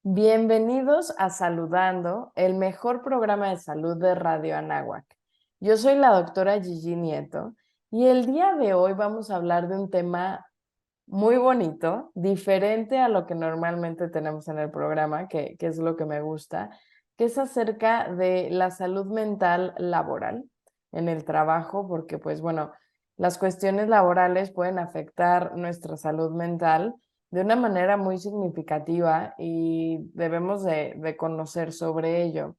Bienvenidos a Saludando, el mejor programa de salud de Radio Anáhuac. Yo soy la doctora Gigi Nieto y el día de hoy vamos a hablar de un tema muy bonito, diferente a lo que normalmente tenemos en el programa, que es lo que me gusta, que es acerca de la salud mental laboral en el trabajo, porque pues bueno, las cuestiones laborales pueden afectar nuestra salud mental de una manera muy significativa y debemos de conocer sobre ello.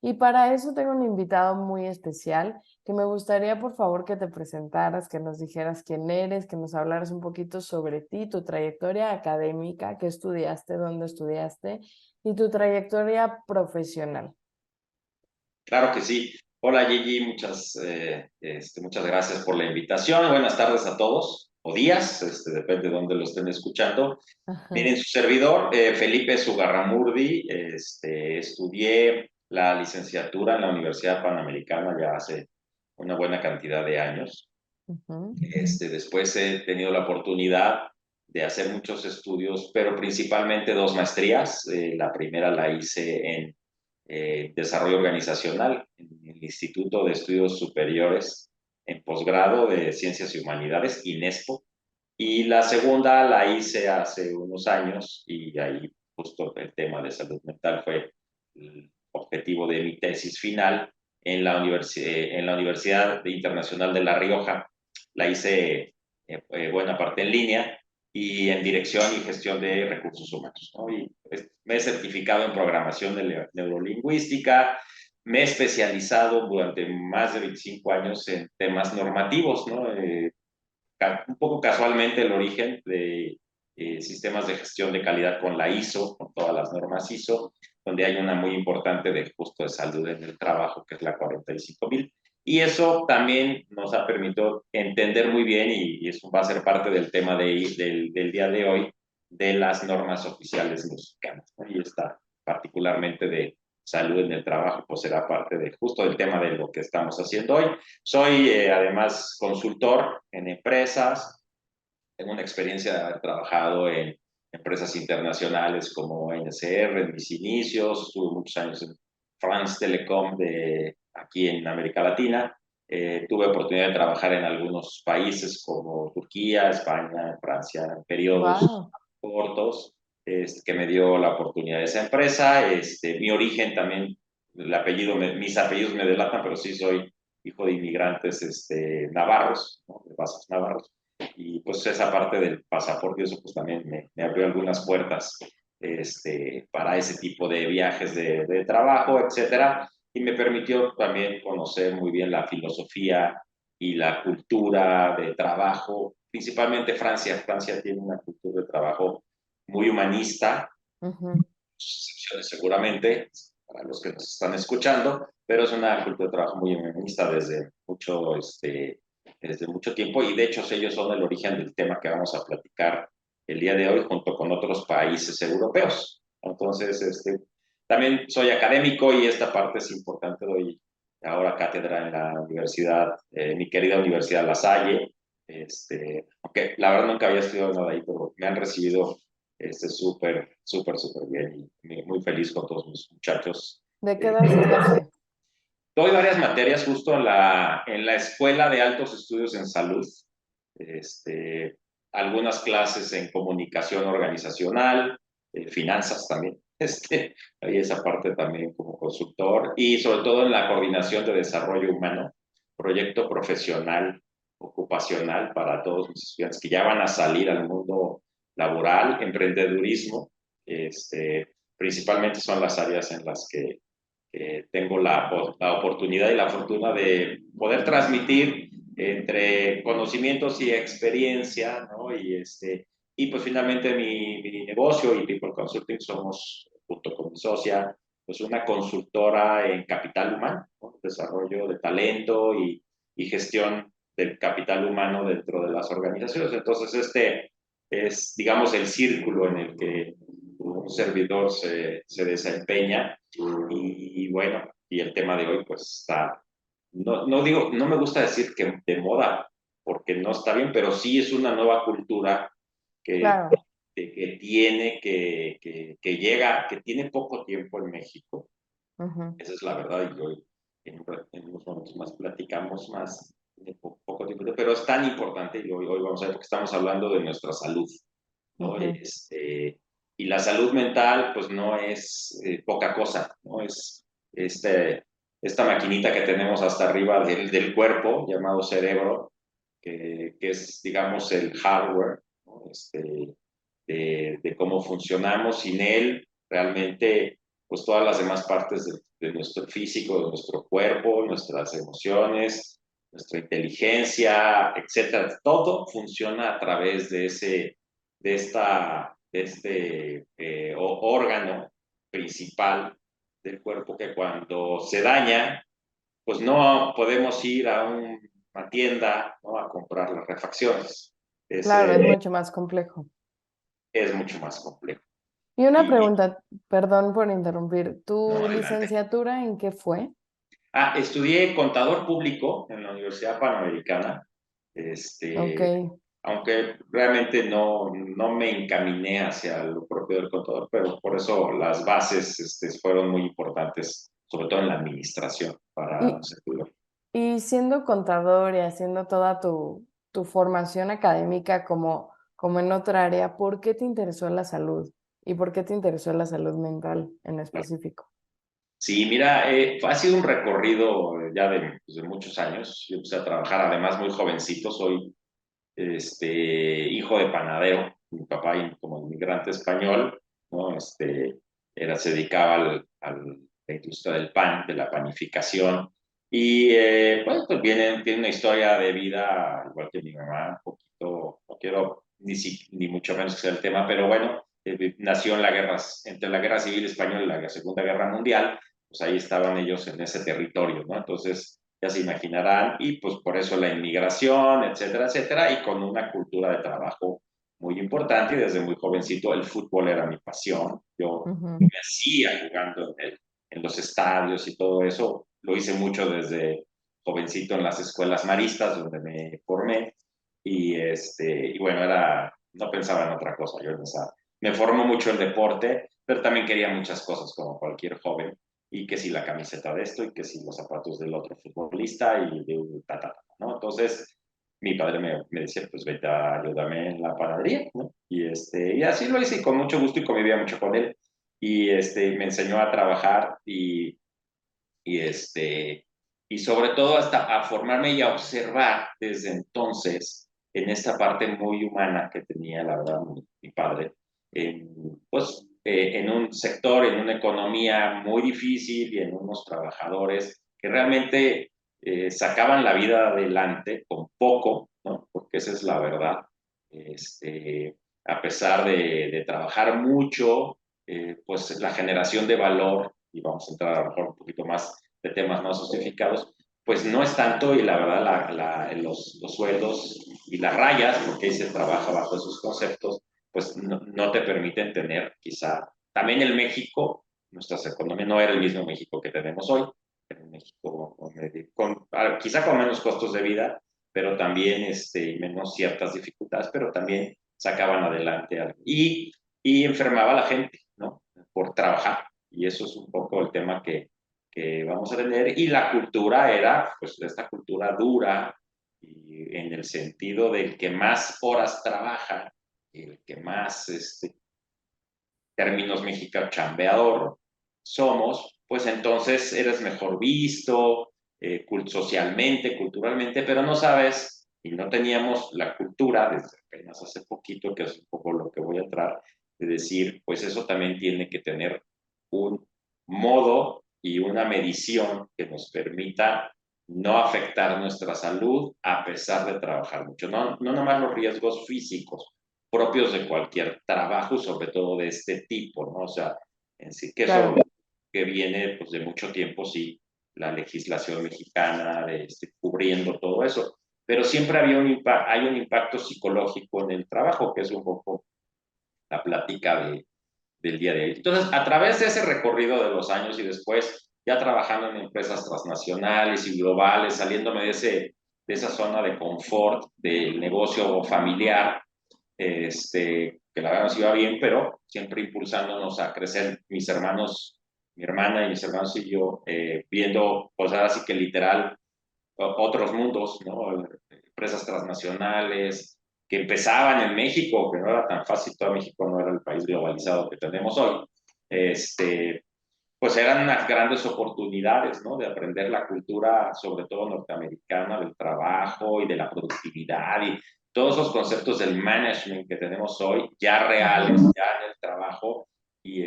Y para eso tengo un invitado muy especial que me gustaría, por favor, que te presentaras, que nos dijeras quién eres, que nos hablaras un poquito sobre ti, tu trayectoria académica, qué estudiaste, dónde estudiaste y tu trayectoria profesional. Claro que sí. Hola Gigi, muchas gracias por la invitación. Buenas tardes a todos, o días, depende de dónde lo estén escuchando. Ajá. Miren, su servidor, Felipe Zugarramurdi, estudié la licenciatura en la Universidad Panamericana ya hace una buena cantidad de años. Ujú. Después he tenido la oportunidad de hacer muchos estudios, pero principalmente dos maestrías. La primera la hice en desarrollo organizacional en el Instituto de Estudios Superiores en posgrado de Ciencias y Humanidades, INESPO, y la segunda la hice hace unos años y ahí justo el tema de salud mental fue el objetivo de mi tesis final en la Universidad Internacional de La Rioja. La hice buena parte en línea y en dirección y gestión de recursos humanos, ¿no? Y me he certificado en programación de neurolingüística, me he especializado durante más de 25 años en temas normativos, ¿no? Un poco casualmente el origen de sistemas de gestión de calidad con la ISO, con todas las normas ISO, donde hay una muy importante de justo de salud en el trabajo, que es la 45000. Y eso también nos ha permitido entender muy bien, y eso va a ser parte del tema del día de hoy, de las normas oficiales mexicanas, ¿no? Y está particularmente de salud en el trabajo, pues será parte de justo del tema de lo que estamos haciendo hoy. Soy además consultor en empresas, tengo una experiencia de haber trabajado en empresas internacionales como NCR en mis inicios, estuve muchos años en France Telecom aquí en América Latina, tuve oportunidad de trabajar en algunos países como Turquía, España, Francia, en periodos Wow. cortos, que me dio la oportunidad de esa empresa. Mi origen también, mis apellidos me delatan, pero sí soy hijo de inmigrantes navarros, ¿no? De vascos navarros, y pues esa parte del pasaporte y eso pues también me abrió algunas puertas para ese tipo de viajes de trabajo, etcétera, y me permitió también conocer muy bien la filosofía y la cultura de trabajo, principalmente Francia. Francia tiene una cultura de trabajo muy humanista, Ujú. excepciones seguramente para los que nos están escuchando, pero es una cultura de trabajo muy humanista desde mucho tiempo, y de hecho ellos son el origen del tema que vamos a platicar el día de hoy junto con otros países europeos. Entonces, también soy académico y esta parte es importante. Doy ahora cátedra en la universidad, mi querida Universidad La Salle, aunque la verdad nunca había estudiado nada ahí, pero me han recibido súper bien, y muy feliz con todos mis muchachos. ¿De qué Eh, das clase? Doy varias materias justo en la Escuela de Altos Estudios en Salud, este, algunas clases en comunicación organizacional, finanzas también, hay esa parte también como consultor, y sobre todo en la coordinación de desarrollo humano, proyecto profesional, ocupacional para todos mis estudiantes que ya van a salir al mundo laboral, emprendedurismo, principalmente son las áreas en las que tengo la oportunidad y la fortuna de poder transmitir entre conocimientos y experiencia, ¿no? Y pues finalmente mi negocio y People Consulting somos, junto con mi socia, pues una consultora en capital humano, ¿no? Desarrollo de talento y gestión del capital humano dentro de las organizaciones. Entonces, este es, digamos, el círculo en el que un servidor se desempeña. Y bueno, y el tema de hoy pues está, no digo, no me gusta decir que de moda, porque no está bien, pero sí es una nueva cultura que Claro. de que tiene que llega, que tiene poco tiempo en México. Ujú, Esa es la verdad, y hoy en unos momentos más platicamos más de poco tiempo, pero es tan importante, y hoy vamos a ver, porque estamos hablando de nuestra salud, ¿no? ujú. Y la salud mental, pues no es poca cosa, ¿no? Es este, esta maquinita que tenemos hasta arriba del cuerpo, llamado cerebro, que es, digamos, el hardware, ¿no? De cómo funcionamos. Sin él, realmente, pues todas las demás partes de nuestro físico, de nuestro cuerpo, nuestras emociones, nuestra inteligencia, etcétera, todo funciona a través de este órgano principal del cuerpo que cuando se daña, pues no podemos ir a una tienda, ¿no? A comprar las refacciones. Claro, es mucho más complejo. Es mucho más complejo. Y una Y, pregunta, perdón por interrumpir, no, ¿tu adelante. licenciatura en qué fue? Estudié contador público en la Universidad Panamericana, Ok. este, aunque realmente no me encaminé hacia lo propio del contador, pero por eso las bases fueron muy importantes, sobre todo en la administración para Y, servidor. y siendo contador y haciendo toda tu formación académica como en otra área, ¿por qué te interesó la salud? ¿Y por qué te interesó la salud mental en específico? Sí, mira, ha sido un recorrido ya pues, de muchos años. Yo empecé a trabajar además muy jovencito, soy hijo de panadero, mi papá como inmigrante español, ¿no? Se dedicaba a la industria del pan, de la panificación, y pues tiene una historia de vida, igual que mi mamá, un poquito, no quiero ni mucho menos que sea el tema, pero bueno, nació en entre la Guerra Civil Española y la Segunda Guerra Mundial, pues ahí estaban ellos en ese territorio, ¿no? Entonces, ya se imaginarán, y pues por eso la inmigración, etcétera, etcétera, y con una cultura de trabajo muy importante, y desde muy jovencito el fútbol era mi pasión. Yo Ujú. me hacía jugando en los estadios y todo eso, lo hice mucho desde jovencito en las escuelas maristas donde me formé, y bueno, no pensaba en otra cosa, yo pensaba, me formó mucho el deporte, pero también quería muchas cosas como cualquier joven, y que si la camiseta de esto, y que si los zapatos del otro futbolista, y de ¿no? Entonces, mi padre me decía, pues vete a ayúdame en la panadería, ¿no? Y así lo hice, y con mucho gusto, y convivía mucho con él, me enseñó a trabajar, y, y sobre todo hasta a formarme y a observar desde entonces en esta parte muy humana que tenía, la verdad, mi padre, en un sector, en una economía muy difícil, y en unos trabajadores que realmente sacaban la vida adelante con poco, ¿no? Porque esa es la verdad. A pesar de trabajar mucho, pues la generación de valor, y vamos a entrar a lo mejor un poquito más de temas más justificados, pues no es tanto, y la verdad los sueldos y las rayas, porque ahí se trabaja bajo esos conceptos, pues no te permiten tener quizá, también el México, nuestras economías no era el mismo México que tenemos hoy, era un México quizá con menos costos de vida, pero también menos ciertas dificultades, pero también sacaban adelante algo. Y enfermaba a la gente, ¿no? Por trabajar. Y eso es un poco el tema que vamos a tener. Y la cultura era, pues, esta cultura dura, y en el sentido del que más horas trabaja, el que más, términos mexicanos, chambeador somos, pues entonces eres mejor visto socialmente, culturalmente, pero no sabes, y no teníamos la cultura desde apenas hace poquito, que es un poco lo que voy a entrar, de decir, pues eso también tiene que tener un modo y una medición que nos permita no afectar nuestra salud a pesar de trabajar mucho. No nomás los riesgos físicos propios de cualquier trabajo, sobre todo de este tipo, ¿no? O sea, en sí que eso Claro. que viene pues de mucho tiempo, sí, la legislación mexicana, cubriendo todo eso. Pero siempre hay un impacto psicológico en el trabajo, que es un poco la plática del día de hoy. Entonces, a través de ese recorrido de los años, y después ya trabajando en empresas transnacionales y globales, saliéndome de esa zona de confort del negocio familiar, que la verdad nos iba bien, pero siempre impulsándonos a crecer mis hermanos, mi hermana y mis hermanos y yo, viendo, pues ahora sí que literal, otros mundos, ¿no? Empresas transnacionales que empezaban en México, que no era tan fácil, todo México no era el país globalizado que tenemos hoy, pues eran unas grandes oportunidades, ¿no? De aprender la cultura, sobre todo norteamericana, del trabajo y de la productividad y todos esos conceptos del management que tenemos hoy, ya reales, Ujú, ya en el trabajo, y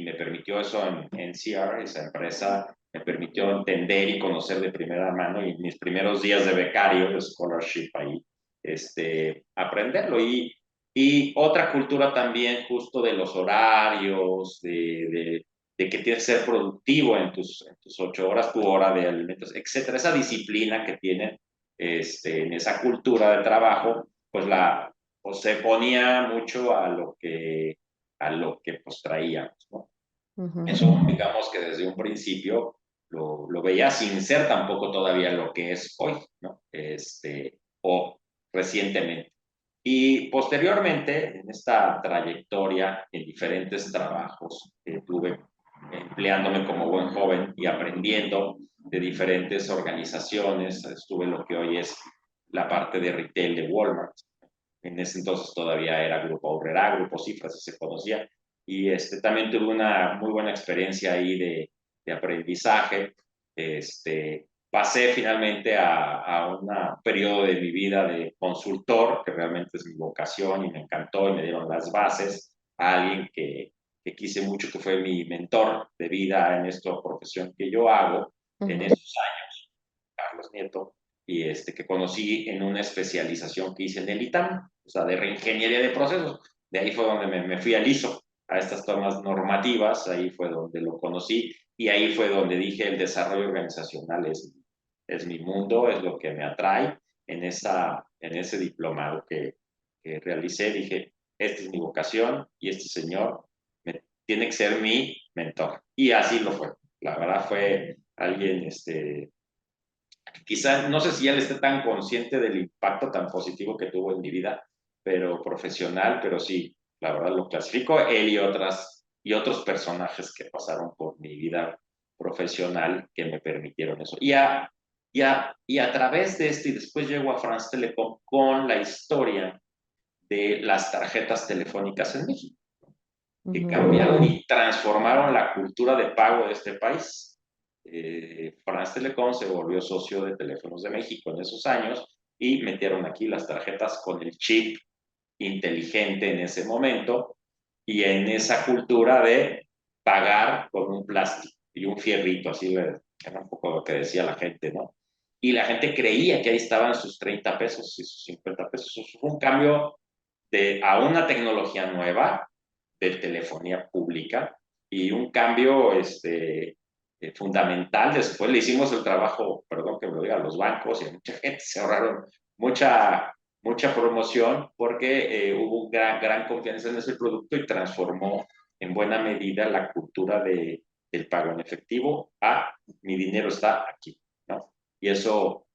me permitió eso en NCR, esa empresa, me permitió entender y conocer de primera mano y mis primeros días de becario, de scholarship ahí, aprenderlo. Y otra cultura también justo de los horarios, de que tienes que ser productivo en tus 8 horas, tu hora de alimentos, etcétera. Esa disciplina que tienen en esa cultura de trabajo, pues se ponía mucho a lo que pues traíamos, ¿no? ujú, Eso, digamos que desde un principio lo veía sin ser tampoco todavía lo que es hoy, ¿no? O recientemente. Y posteriormente, en esta trayectoria, en diferentes trabajos que tuve, empleándome como buen joven y aprendiendo de diferentes organizaciones, estuve en lo que hoy es la parte de retail de Walmart. En ese entonces todavía era Grupo Aurrera, Grupo Cifras, si se conocía. Y también tuve una muy buena experiencia ahí de aprendizaje. Pasé finalmente a un periodo de mi vida de consultor, que realmente es mi vocación y me encantó y me dieron las bases, a alguien que quise mucho, que fue mi mentor de vida en esta profesión que yo hago en ujú. esos años, Carlos Nieto, y que conocí en una especialización que hice en el ITAM, o sea, de reingeniería de procesos. De ahí fue donde me fui al ISO, a estas tomas normativas, ahí fue donde lo conocí y ahí fue donde dije el desarrollo organizacional es mi mundo, es lo que me atrae. En ese diplomado que realicé, dije, esta es mi vocación y este señor tiene que ser mi mentor. Y así lo fue. La verdad fue alguien, quizá, no sé si él esté tan consciente del impacto tan positivo que tuvo en mi vida, pero profesional, pero sí, la verdad lo clasifico, él y otros personajes que pasaron por mi vida profesional que me permitieron eso. Y a través de y después llego a France Telecom con la historia de las tarjetas telefónicas en México, que Ujú. cambiaron y transformaron la cultura de pago de este país. France Telecom se volvió socio de Teléfonos de México en esos años y metieron aquí las tarjetas con el chip inteligente en ese momento y en esa cultura de pagar con un plástico y un fierrito, así era un poco lo que decía la gente, ¿no? Y la gente creía que ahí estaban sus 30 pesos y sus 50 pesos. Eso fue un cambio a una tecnología nueva de telefonía pública y un cambio fundamental. Después le hicimos el trabajo, perdón que me lo diga, a los bancos y a mucha gente se ahorraron mucha promoción porque hubo gran confianza en ese producto y transformó en buena medida la cultura del pago en efectivo a mi dinero está aquí, ¿no? Y eso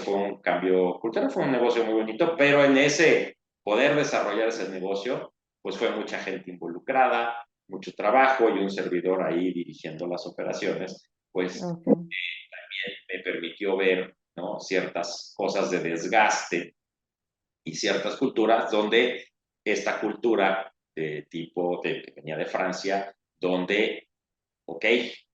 fue un cambio cultural, fue un negocio muy bonito, pero en ese poder desarrollar ese negocio, pues fue mucha gente involucrada, mucho trabajo y un servidor ahí dirigiendo las operaciones, pues Ok. me permitió ver, ¿no? Ciertas cosas de desgaste y ciertas culturas donde esta cultura que venía de Francia, donde, ok,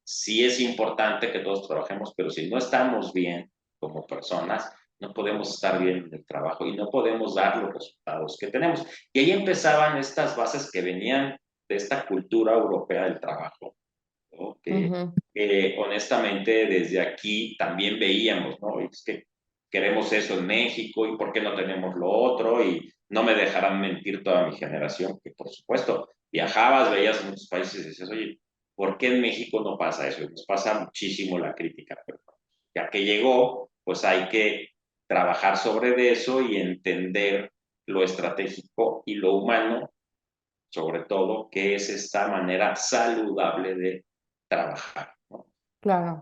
sí es importante que todos trabajemos, pero si no estamos bien como personas, no podemos estar bien en el trabajo y no podemos dar los resultados que tenemos. Y ahí empezaban estas bases que venían de esta cultura europea del trabajo, ¿no? Ujú. Honestamente desde aquí también veíamos, ¿no? Es que queremos eso en México y por qué no tenemos lo otro y no me dejarán mentir toda mi generación, que por supuesto viajabas, veías muchos países y decías, oye, ¿por qué en México no pasa eso? Y nos pasa muchísimo la crítica, pero ya que llegó, pues hay que trabajar sobre de eso y entender lo estratégico y lo humano, sobre todo, que es esta manera saludable de trabajar, ¿no? Claro.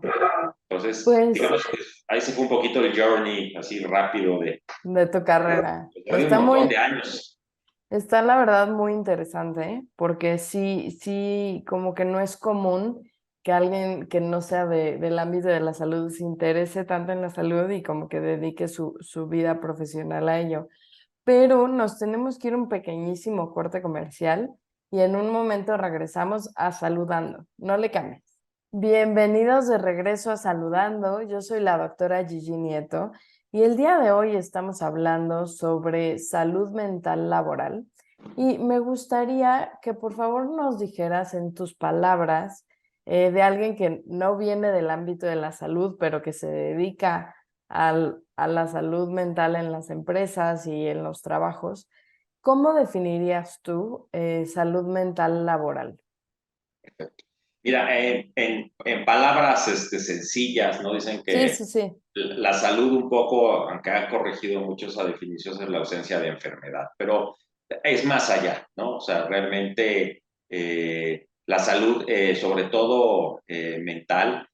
Entonces, Pues digamos que ahí se fue un poquito el journey así rápido de tu carrera. de un Está montón muy, de años. Está la verdad muy interesante, ¿eh? Porque sí, sí, como que no es común que alguien que no sea del ámbito de la salud se interese tanto en la salud y como que dedique su vida profesional a ello. Pero nos tenemos que ir a un pequeñísimo corte comercial y en un momento regresamos a Saludando. No le cambies. Bienvenidos de regreso a Saludando. Yo soy la doctora Gigi Nieto y el día de hoy estamos hablando sobre salud mental laboral y me gustaría que por favor nos dijeras en tus palabras de alguien que no viene del ámbito de la salud, pero que se dedica a la salud mental en las empresas y en los trabajos. ¿Cómo definirías tú salud mental laboral? Mira, en palabras sencillas, ¿no? Dicen Sí, que sí, sí. la salud un poco, aunque ha corregido mucho esa definición, es la ausencia de enfermedad, pero es más allá, ¿no? O sea, realmente la salud, sobre todo mental,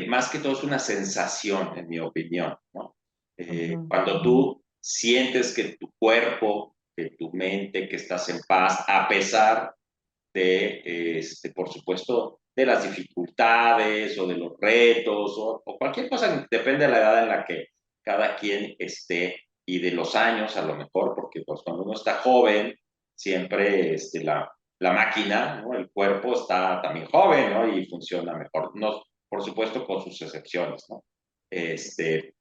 más que todo es una sensación, en mi opinión, ¿no? Ujú, Cuando tú sientes que tu cuerpo, que tu mente, que estás en paz, a pesar por supuesto, de las dificultades o de los retos o cualquier cosa, depende de la edad en la que cada quien esté y de los años a lo mejor, porque pues cuando uno está joven, siempre la máquina, ¿no? El cuerpo está también joven, ¿no? Y funciona mejor, no, por supuesto con sus excepciones, ¿no? Este,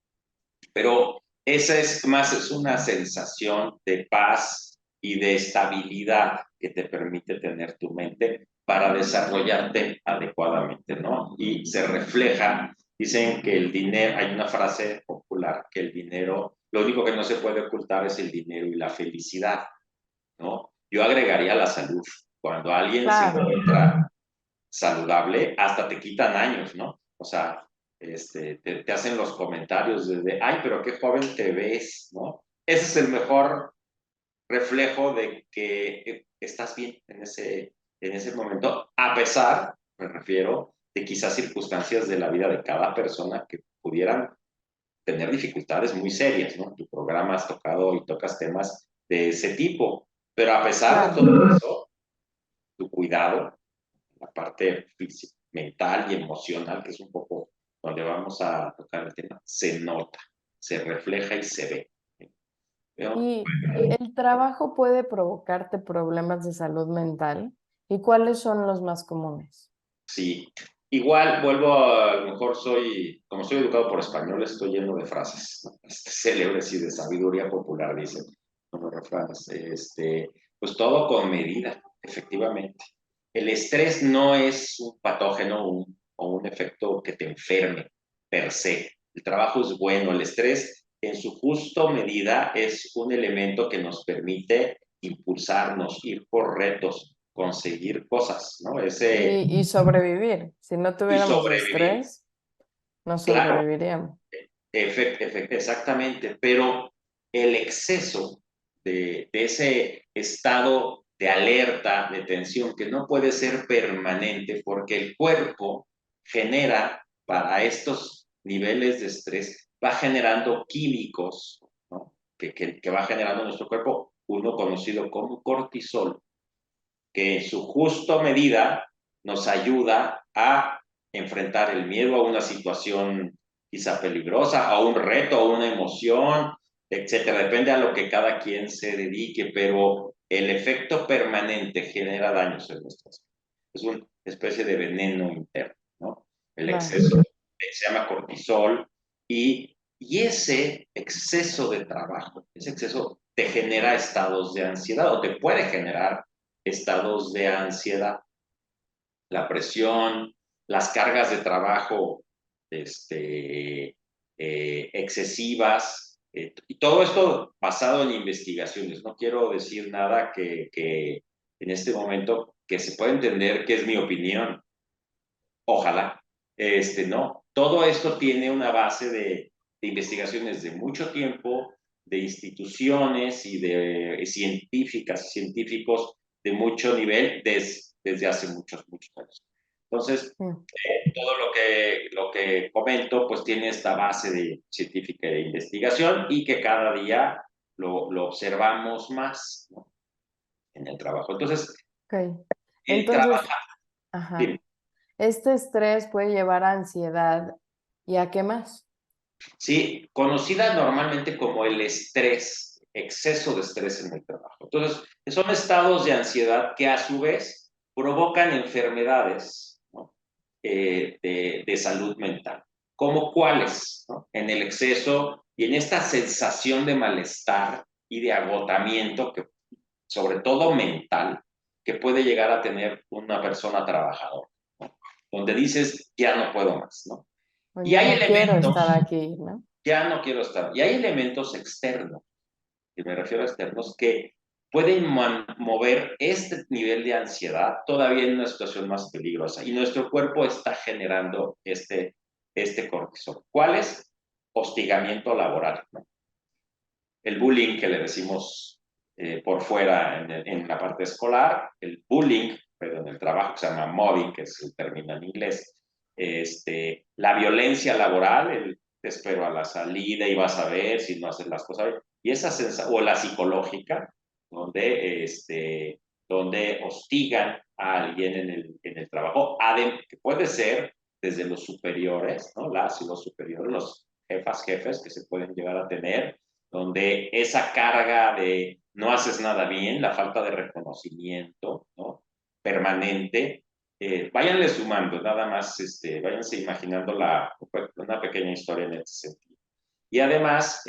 pero esa es más, es una sensación de paz y de estabilidad que te permite tener tu mente para desarrollarte adecuadamente, ¿no? Y se refleja, dicen que el dinero, hay una frase popular, que el dinero, lo único que no se puede ocultar es el dinero y la felicidad, ¿no? Yo agregaría la salud. Cuando alguien se claro, encuentra saludable, hasta te quitan años, ¿no? O sea, te hacen los comentarios ay, pero qué joven te ves, ¿no? Ese es el mejor reflejo de que estás bien en ese momento, a pesar, me refiero, de quizás circunstancias de la vida de cada persona que pudieran tener dificultades muy serias, ¿no? Tu programa has tocado y tocas temas de ese tipo, pero a pesar de claro. todo eso, tu cuidado, la parte física, mental y emocional, que es un poco donde vamos a tocar el tema, se nota, se refleja y se ve. ¿No? ¿Y el trabajo puede provocarte problemas de salud mental? ¿Y cuáles son los más comunes? Sí, igual vuelvo a lo mejor como soy educado por españoles, estoy lleno de frases, ¿no? Célebres y de sabiduría popular, dicen, como refranes. Pues todo con medida, efectivamente. El estrés no es un patógeno o un efecto que te enferme per se. El trabajo es bueno, el estrés en su justo medida es un elemento que nos permite impulsarnos, ir por retos, conseguir cosas, ¿no? Y sobrevivir. Si no Y tuviéramos sobrevivir. estrés, no Claro, sobreviviríamos. exactamente, pero el exceso de ese estado de alerta, de tensión, que no puede ser permanente porque el cuerpo genera para estos niveles de estrés, va generando químicos, ¿no? Que va generando nuestro cuerpo, uno conocido como cortisol, que en su justo medida nos ayuda a enfrentar el miedo a una situación quizá peligrosa, a un reto, a una emoción, etcétera. Depende a lo que cada quien se dedique, pero el efecto permanente genera daños en nuestras vidas. Es una especie de veneno interno, ¿no? El Claro. exceso se llama cortisol y ese exceso de trabajo, ese exceso te genera estados de ansiedad o te puede generar estados de ansiedad, la presión, las cargas de trabajo excesivas, y todo esto basado en investigaciones. No quiero decir nada que en este momento que se pueda entender que es mi opinión, ojalá, no. Todo esto tiene una base de investigaciones de mucho tiempo, de instituciones y de científicas y científicos de mucho nivel desde hace muchos, muchos años. Entonces, Mm. todo lo que comento, pues tiene esta base de científica de investigación y que cada día lo observamos más, ¿no? en el trabajo. Entonces, Ok. Entonces, trabaja, ajá, este estrés puede llevar a ansiedad. ¿Y a qué más? sí, conocida normalmente como el estrés, exceso de estrés en el trabajo. Entonces, son estados de ansiedad que a su vez provocan enfermedades, ¿no? De salud mental. ¿Cómo cuáles? ¿No? En el exceso y en esta sensación de malestar y de agotamiento, que, sobre todo mental, que puede llegar a tener una persona trabajadora, ¿no? Donde dices, ya no puedo más, ¿no? Pues Y ya hay no quiero elementos, estar aquí, ¿no? ya no quiero estar, y hay elementos externos, y me refiero a externos, que pueden mover este nivel de ansiedad todavía en una situación más peligrosa. Y nuestro cuerpo está generando este cortisol. ¿Cuál es? Hostigamiento laboral, ¿no? El bullying que le decimos por fuera en la parte escolar, el bullying, pero en el trabajo que se llama mobbing, que es el término en inglés, la violencia laboral, el te espero a la salida y vas a ver si no haces las cosas, y esa sensación, o la psicológica, donde hostigan a alguien en el trabajo, que puede ser desde los superiores, ¿no? Las y los superiores, los jefes que se pueden llegar a tener, donde esa carga de no haces nada bien, la falta de reconocimiento, ¿no? Permanente, váyanle sumando, nada más, váyanse imaginando una pequeña historia en este sentido. Y además,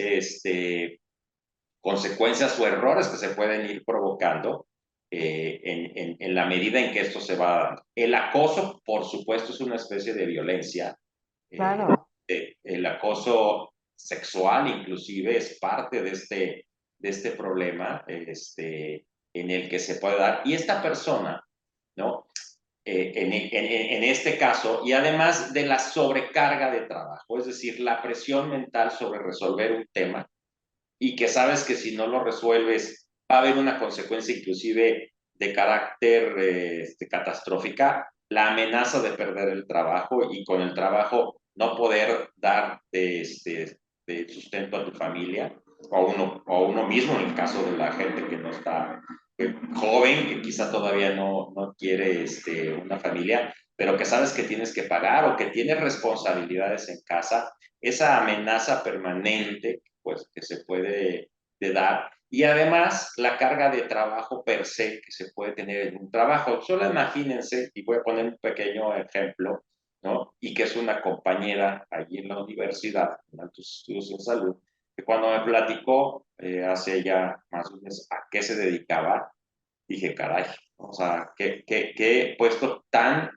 consecuencias o errores que se pueden ir provocando en la medida en que esto se va dando. El acoso, por supuesto, es una especie de violencia. Eh, Claro. el acoso sexual inclusive es parte de este problema en el que se puede dar. Y esta persona, ¿no? En este caso, y además de la sobrecarga de trabajo, es decir, la presión mental sobre resolver un tema y que sabes que si no lo resuelves va a haber una consecuencia inclusive de carácter catastrófica, la amenaza de perder el trabajo y con el trabajo no poder dar de sustento a tu familia o a uno mismo en el caso de la gente que no está joven, que quizá todavía no quiere una familia, pero que sabes que tienes que pagar o que tienes responsabilidades en casa, esa amenaza permanente pues, que se puede dar. Y además la carga de trabajo per se que se puede tener en un trabajo. Solo imagínense, y voy a poner un pequeño ejemplo, ¿no? Y que es una compañera allí en la universidad, en altos estudios en salud, que cuando me platicó hace ya más o menos a qué se dedicaba, dije, caray, o sea, qué puesto tan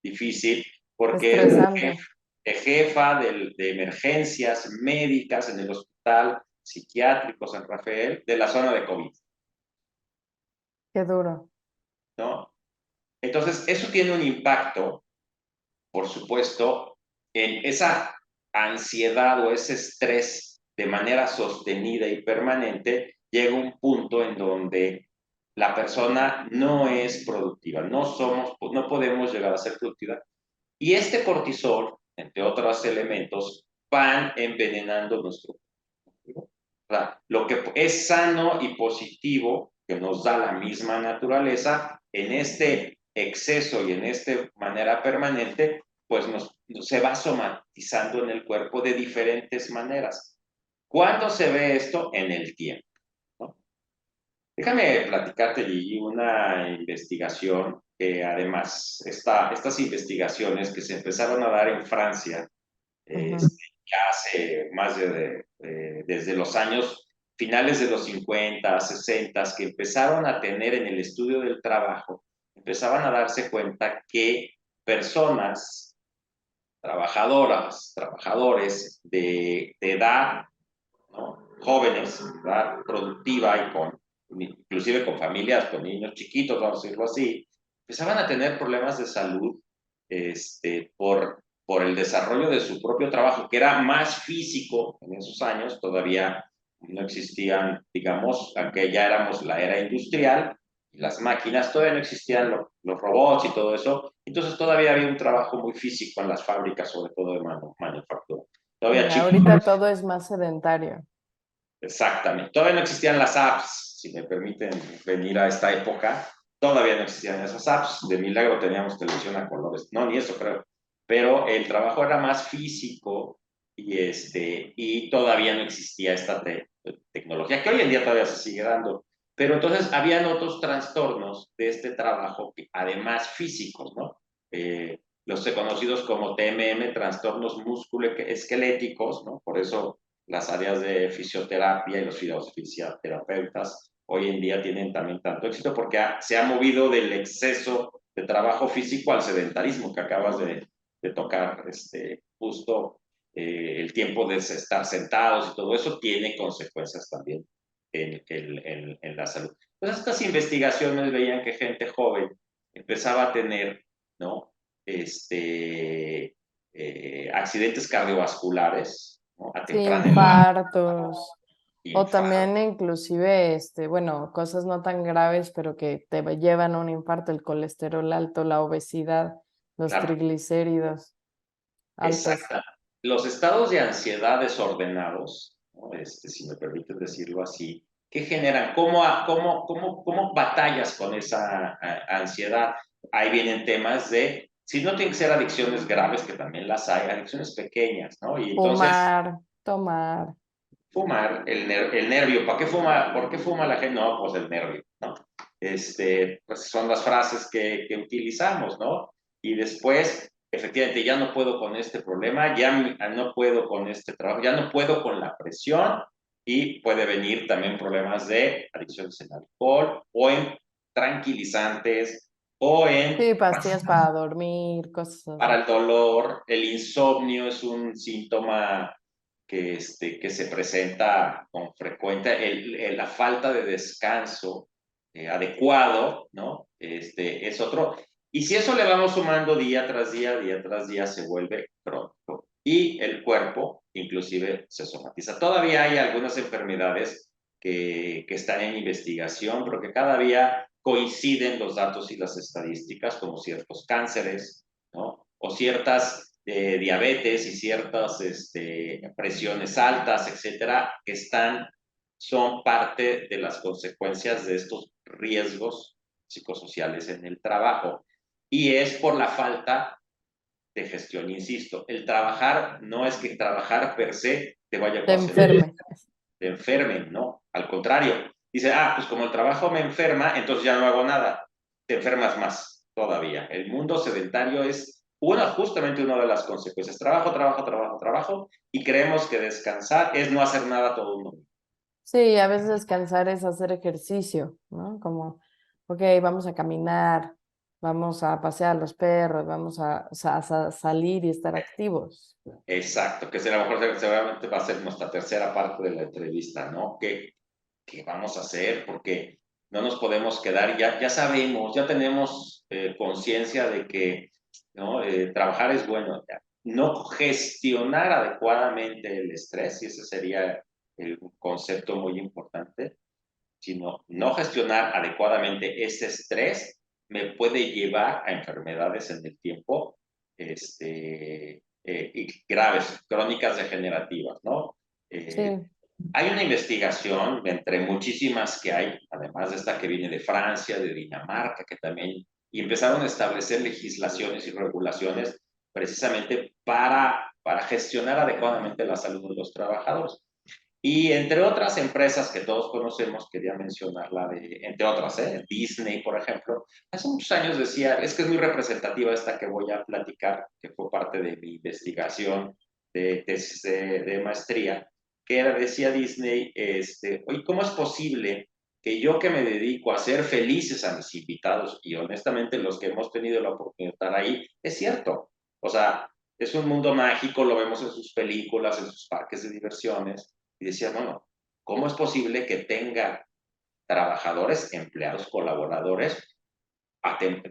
difícil, porque Estresante. es jefa de emergencias médicas en el hospital psiquiátrico San Rafael de la zona de COVID, Qué duro. ¿no? Entonces, eso tiene un impacto, por supuesto, en esa ansiedad o ese estrés de manera sostenida y permanente, llega un punto en donde la persona no es productiva, no podemos llegar a ser productiva. Y este cortisol, entre otros elementos, van envenenando nuestro cuerpo. O sea, lo que es sano y positivo, que nos da la misma naturaleza, en este exceso y en esta manera permanente, pues se va somatizando en el cuerpo de diferentes maneras. ¿Cuándo se ve esto? En el tiempo, ¿no? Déjame platicarte, Gigi, una investigación que además, estas investigaciones que se empezaron a dar en Francia, Ujú. ya hace más desde los años finales de los 50, 60, que empezaron a tener en el estudio del trabajo, empezaban a darse cuenta que personas trabajadoras, trabajadores de edad, ¿no? Jóvenes, edad productiva inclusive con familias, con niños chiquitos, vamos a decirlo así, empezaban a tener problemas de salud por el desarrollo de su propio trabajo, que era más físico en esos años, todavía no existían, digamos, aunque ya éramos la era industrial, las máquinas, todavía no existían los robots y todo eso, entonces todavía había un trabajo muy físico en las fábricas, sobre todo de manufactura. Todavía Sí, chicos, ahorita todo es más sedentario. exactamente, todavía no existían las apps, si me permiten venir a esta época, todavía no existían esas apps. De milagro teníamos televisión a colores. No, ni eso creo. Pero el trabajo era más físico y todavía no existía esta tecnología, que hoy en día todavía se sigue dando. Pero entonces habían otros trastornos de este trabajo, que, además físicos, ¿no? Los conocidos como TMM, trastornos musculoesqueléticos, ¿no? Por eso las áreas de fisioterapia y los fisioterapeutas hoy en día tienen también tanto éxito porque se ha movido del exceso de trabajo físico al sedentarismo que acabas de tocar, justo el tiempo de estar sentados y todo eso tiene consecuencias también en la salud. Pues estas investigaciones veían que gente joven empezaba a tener, ¿no? Accidentes cardiovasculares, ¿no? A Sí, temprana edad, infartos. O también infarto. inclusive, bueno, cosas no tan graves, pero que te llevan a un infarto, el colesterol alto, la obesidad, los Claro, triglicéridos altos. exacta. Los estados de ansiedad desordenados, ¿no? Si me permites decirlo así, ¿qué generan? ¿Cómo batallas con esa ansiedad? Ahí vienen temas de, si no tienen que ser adicciones graves, que también las hay, adicciones pequeñas, ¿no? Y entonces, Fumar, tomar. fumar, el nervio, ¿para qué fuma? ¿Por qué fuma la gente? No, pues el nervio, ¿no? Pues son las frases que utilizamos, ¿no? Y después, efectivamente, ya no puedo con este problema, ya no puedo con este trabajo, ya no puedo con la presión y puede venir también problemas de adicciones en alcohol o en tranquilizantes o en Sí, pastillas para dormir, cosas para así. el dolor. El insomnio es un síntoma que se presenta con frecuencia, la falta de descanso adecuado, ¿no? Es otro. Y si eso le vamos sumando día tras día, se vuelve crónico. Y el cuerpo, inclusive, se somatiza. Todavía hay algunas enfermedades que están en investigación, pero que cada día coinciden los datos y las estadísticas, como ciertos cánceres, ¿no? O ciertas diabetes y ciertas presiones altas, etcétera, son parte de las consecuencias de estos riesgos psicosociales en el trabajo. Y es por la falta de gestión, insisto. El trabajar no es que trabajar per se te vaya a Te ocasionar, enferme. te enfermen, ¿no? Al contrario. Dice, pues como el trabajo me enferma, entonces ya no hago nada. Te enfermas más todavía. El mundo sedentario es justamente una de las consecuencias. Trabajo, trabajo, trabajo, trabajo. Y creemos que descansar es no hacer nada todo un mundo. Sí, a veces descansar es hacer ejercicio, ¿no? Como, ok, vamos a caminar, vamos a pasear a los perros, vamos o sea, a salir y estar activos. Exacto, que a lo mejor seguramente va a ser nuestra tercera parte de la entrevista, ¿no? ¿Qué vamos a hacer? Porque no nos podemos quedar, ya sabemos, ya tenemos conciencia de que, ¿no? Trabajar es bueno. Ya. No gestionar adecuadamente el estrés, y ese sería el concepto muy importante, sino no gestionar adecuadamente ese estrés me puede llevar a enfermedades en el tiempo y graves, crónicas degenerativas, ¿no? Eh, Sí, Hay una investigación entre muchísimas que hay, además de esta que viene de Francia, de Dinamarca, que también, y empezaron a establecer legislaciones y regulaciones precisamente para gestionar adecuadamente la salud de los trabajadores. Y entre otras empresas que todos conocemos, quería mencionar entre otras, Disney, por ejemplo, hace muchos años decía, es que es muy representativa esta que voy a platicar, que fue parte de mi investigación de tesis de maestría, decía Disney, oye, ¿cómo es posible que yo que me dedico a hacer felices a mis invitados, y honestamente los que hemos tenido la oportunidad de estar ahí, es cierto, o sea, es un mundo mágico, lo vemos en sus películas, en sus parques de diversiones, y decía, bueno, ¿cómo es posible que tenga trabajadores, empleados, colaboradores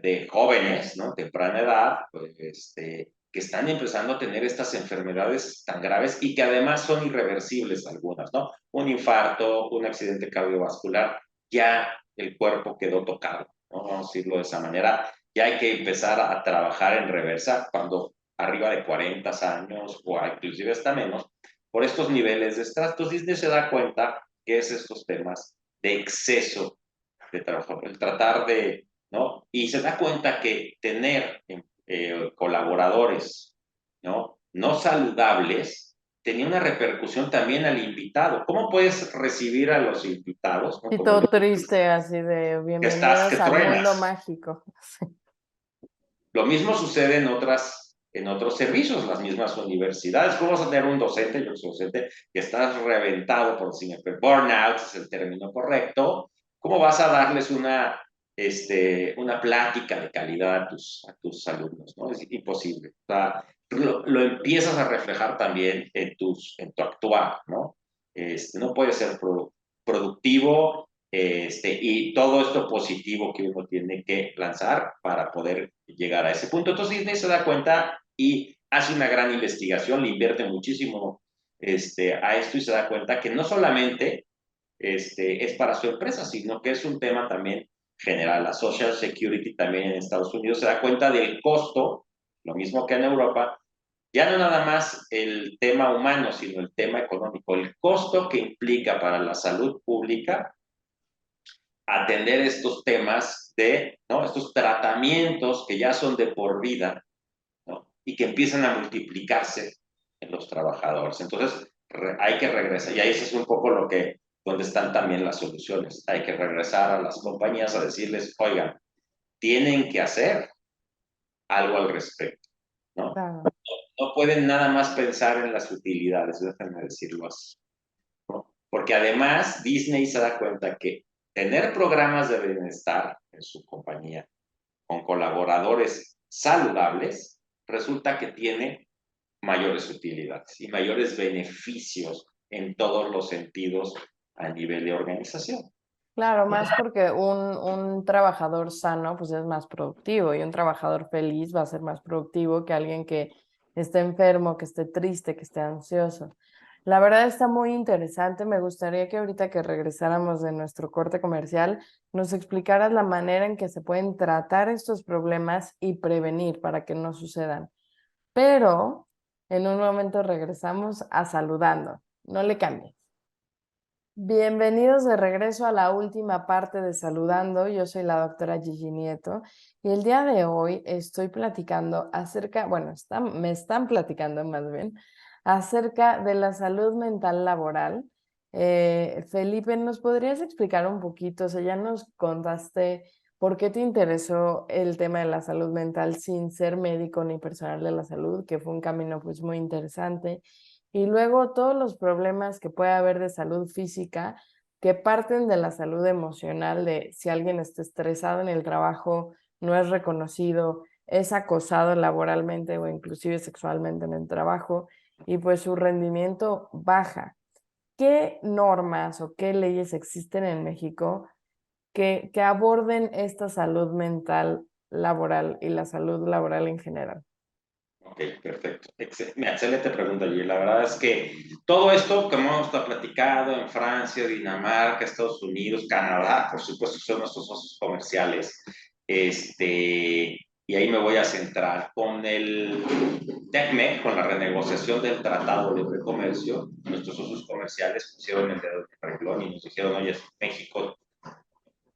de jóvenes, ¿no? Temprana edad, pues, que están empezando a tener estas enfermedades tan graves y que además son irreversibles algunas, ¿no? Un infarto, un accidente cardiovascular, ya el cuerpo quedó tocado, ¿no? Vamos a decirlo de esa manera. Ya hay que empezar a trabajar en reversa cuando arriba de 40 años o inclusive hasta menos, por estos niveles de estrés. Entonces Disney se da cuenta que es estos temas de exceso de trabajo, el tratar de, ¿no? Y se da cuenta que tener colaboradores, ¿no? No saludables tenía una repercusión también al invitado. ¿Cómo puedes recibir a los invitados, ¿no? Y Como todo triste, así de que bienvenidos al mundo truenas. mágico. Lo mismo sucede en otros servicios, las mismas universidades. ¿Cómo vas a tener un docente, yo soy docente, que estás reventado por si burnout es el término correcto? ¿Cómo vas a darles una plática de calidad a tus alumnos? ¿No? Es imposible. O sea, lo empiezas a reflejar también en tu actuar, ¿no? No puede ser productivo y todo esto positivo que uno tiene que lanzar para poder llegar a ese punto. Entonces Disney se da cuenta y hace una gran investigación, le invierte muchísimo a esto y se da cuenta que no solamente es para su empresa, sino que es un tema también general. La Social Security también en Estados Unidos se da cuenta del costo, lo mismo que en Europa, ya no nada más el tema humano, sino el tema económico, el costo que implica para la salud pública atender estos temas ¿no? Estos tratamientos que ya son de por vida, ¿no? Y que empiezan a multiplicarse en los trabajadores. Entonces, hay que regresar, y ahí eso es un poco donde están también las soluciones. Hay que regresar a las compañías a decirles, oigan, tienen que hacer algo al respecto, ¿no? Claro. No pueden nada más pensar en las utilidades, déjenme decirlo así, ¿no? Porque además Disney se da cuenta que tener programas de bienestar en su compañía con colaboradores saludables resulta que tiene mayores utilidades y mayores beneficios en todos los sentidos a nivel de organización. Claro, más porque un trabajador sano pues es más productivo y un trabajador feliz va a ser más productivo que alguien que esté enfermo, que esté triste, que esté ansioso. La verdad está muy interesante. Me gustaría que ahorita que regresáramos de nuestro corte comercial nos explicaras la manera en que se pueden tratar estos problemas y prevenir para que no sucedan. Pero en un momento regresamos a saludando. No le cambies. Bienvenidos de regreso a la última parte de Saludando. Yo soy la doctora Gigi Nieto y el día de hoy estoy platicando acerca, bueno, me están platicando más bien, acerca de la salud mental laboral. Felipe, ¿nos podrías explicar un poquito? O sea, ya nos contaste por qué te interesó el tema de la salud mental sin ser médico ni personal de la salud, que fue un camino pues muy interesante. Y luego todos los problemas que puede haber de salud física que parten de la salud emocional, de si alguien está estresado en el trabajo, no es reconocido, es acosado laboralmente o inclusive sexualmente en el trabajo y pues su rendimiento baja. ¿Qué normas o qué leyes existen en México que aborden esta salud mental laboral y la salud laboral en general? Ok, perfecto. Excelente pregunta, y la verdad es que todo esto que hemos platicado en Francia, Dinamarca, Estados Unidos, Canadá, por supuesto, son nuestros socios comerciales. Y ahí me voy a centrar con el TECME, con la renegociación del Tratado de Libre Comercio. Nuestros socios comerciales pusieron el dedo en el renglón y nos dijeron, oye, México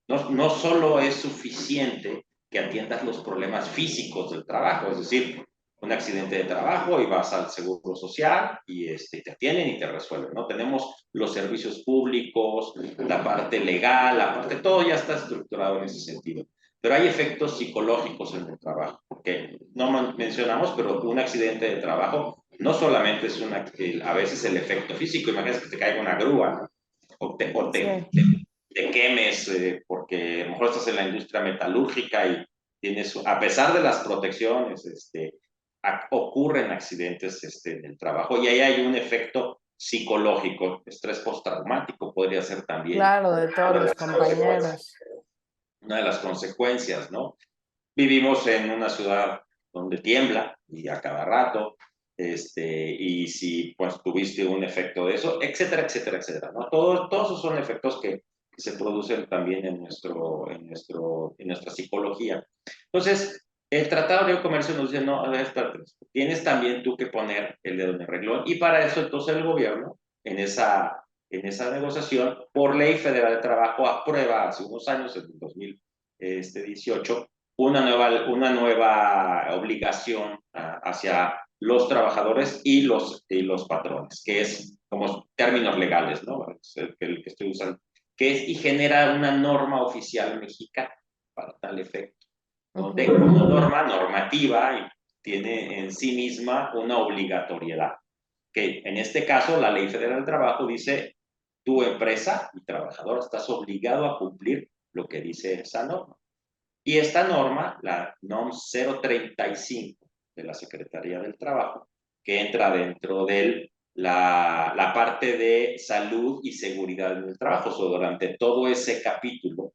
no solo es suficiente que atiendas los problemas físicos del trabajo, es decir, un accidente de trabajo y vas al seguro social y te atienden y te resuelven, ¿no? Tenemos los servicios públicos, la parte legal, la parte, todo ya está estructurado en ese sentido. Pero hay efectos psicológicos en el trabajo, porque no mencionamos, pero un accidente de trabajo no solamente es a veces el efecto físico, imagínate que te caiga una grúa, ¿no? O Sí, te quemes, porque a lo mejor estás en la industria metalúrgica y a pesar de las protecciones, ocurren accidentes en el trabajo y ahí hay un efecto psicológico, estrés postraumático podría ser también claro, de todos los compañeros. una de las consecuencias, ¿no? Vivimos en una ciudad donde tiembla y a cada rato, y si pues tuviste un efecto de eso, etcétera, etcétera, etcétera, ¿no? Todos esos son efectos que se producen también en nuestra psicología. Entonces, el Tratado de Comercio nos dice, no, a ver, espérate, tienes también tú que poner el dedo en el renglón, y para eso entonces el gobierno, en esa en esa negociación, por Ley Federal de Trabajo, aprueba hace unos años, en el 2018, una nueva obligación hacia los trabajadores y los patrones, que es como términos legales, ¿no? Es el que estoy usando, que es y genera una norma oficial mexicana para tal efecto, donde Ujú. como norma normativa tiene en sí misma una obligatoriedad, que en este caso la Ley Federal del Trabajo dice, tu empresa y trabajador estás obligado a cumplir lo que dice esa norma. Y esta norma, la NOM 035 de la Secretaría del Trabajo, que entra dentro de la parte de salud y seguridad en el trabajo, durante todo ese capítulo,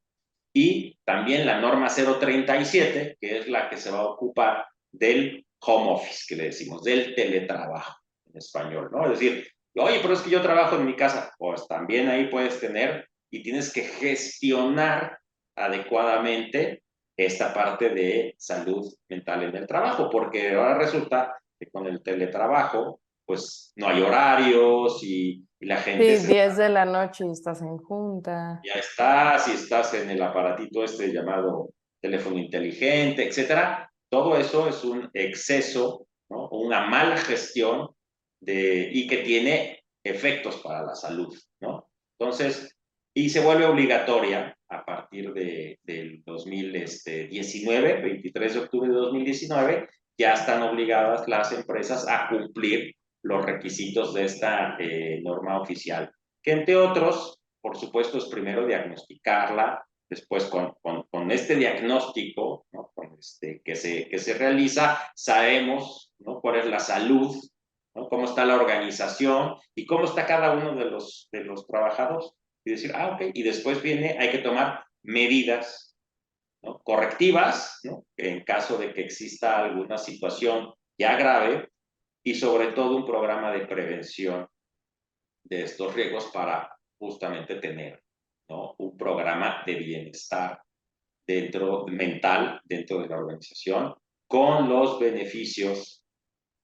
y también la norma 037, que es la que se va a ocupar del home office, que le decimos, del teletrabajo en español, ¿no? Es decir, oye, pero es que yo trabajo en mi casa, pues también ahí puedes tener y tienes que gestionar adecuadamente esta parte de salud mental en el trabajo, porque ahora resulta que con el teletrabajo, pues no hay horarios y la gente Sí, se 10 de la noche y estás en junta. ya estás, si estás en el aparatito este llamado teléfono inteligente, etcétera. Todo eso es un exceso, ¿no? Una mala gestión y que tiene efectos para la salud, ¿no? Entonces, y se vuelve obligatoria a partir del 2019, 23 de octubre de 2019, ya están obligadas las empresas a cumplir los requisitos de esta norma oficial, que entre otros, por supuesto, es primero diagnosticarla, después con este diagnóstico, ¿no? Que se realiza, sabemos, ¿no? Cuál es la salud, ¿no? Cómo está la organización y cómo está cada uno de los trabajadores. Y decir, ok, y después viene, hay que tomar medidas, ¿no? Correctivas, ¿no? En caso de que exista alguna situación ya grave, y sobre todo un programa de prevención de estos riesgos para justamente tener, ¿no? Un programa de bienestar mental dentro de la organización con los beneficios,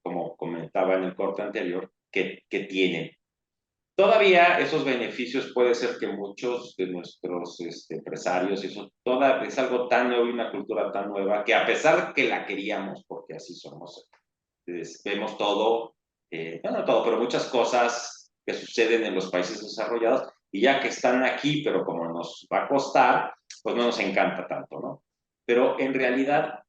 como comentaba en el corte anterior, que tienen. Todavía esos beneficios puede ser que muchos de nuestros empresarios, eso toda, es algo tan nuevo y una cultura tan nueva que a pesar de que la queríamos, porque así somos, vemos todo, no todo, pero muchas cosas que suceden en los países desarrollados y ya que están aquí, pero como nos va a costar, pues no nos encanta tanto, ¿no? Pero en realidad,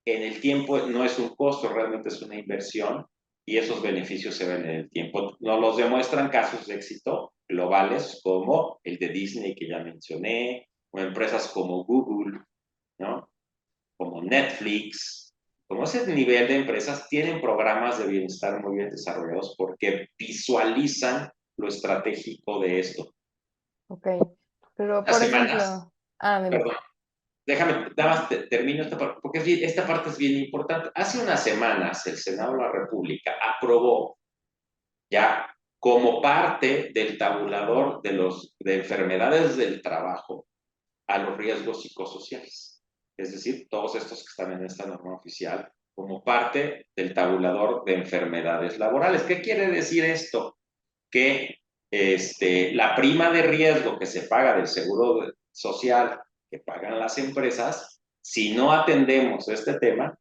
en el tiempo no es un costo, realmente es una inversión y esos beneficios se ven en el tiempo. Nos los demuestran casos de éxito globales como el de Disney que ya mencioné, o empresas como Google, ¿no? Como Netflix, como ese nivel de empresas, tienen programas de bienestar muy bien desarrollados porque visualizan lo estratégico de esto. Ok. Pero, Las por semanas, ejemplo, dime. perdón, déjame, nada más termino esta parte, porque esta parte es bien importante. Hace unas semanas el Senado de la República aprobó ya como parte del tabulador de enfermedades del trabajo a los riesgos psicosociales. Es decir, todos estos que están en esta norma oficial como parte del tabulador de enfermedades laborales. ¿Qué quiere decir esto? Que la prima de riesgo que se paga del seguro social que pagan las empresas, si no atendemos este tema,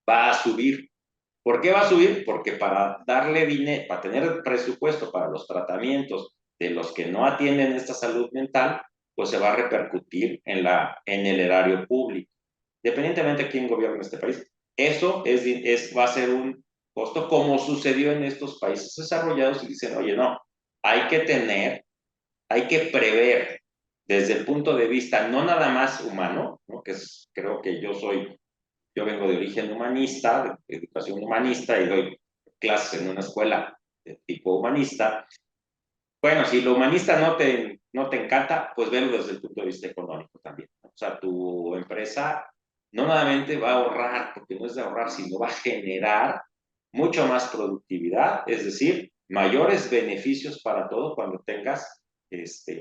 va a subir. ¿Por qué va a subir? Porque para darle dinero, para tener presupuesto para los tratamientos de los que no atienden esta salud mental, pues se va a repercutir en el erario público. Independientemente de quién gobierna este país, eso va a ser un costo como sucedió en estos países desarrollados y dicen, oye, no, hay que hay que prever desde el punto de vista no nada más humano, ¿no? Que es, creo que yo vengo de origen humanista, de educación humanista y doy clases en una escuela de tipo humanista. Bueno, si lo humanista no te encanta, pues velo desde el punto de vista económico también, ¿no? O sea, tu empresa no solamente va a ahorrar, porque no es de ahorrar, sino va a generar mucho más productividad, es decir, mayores beneficios para todo cuando tengas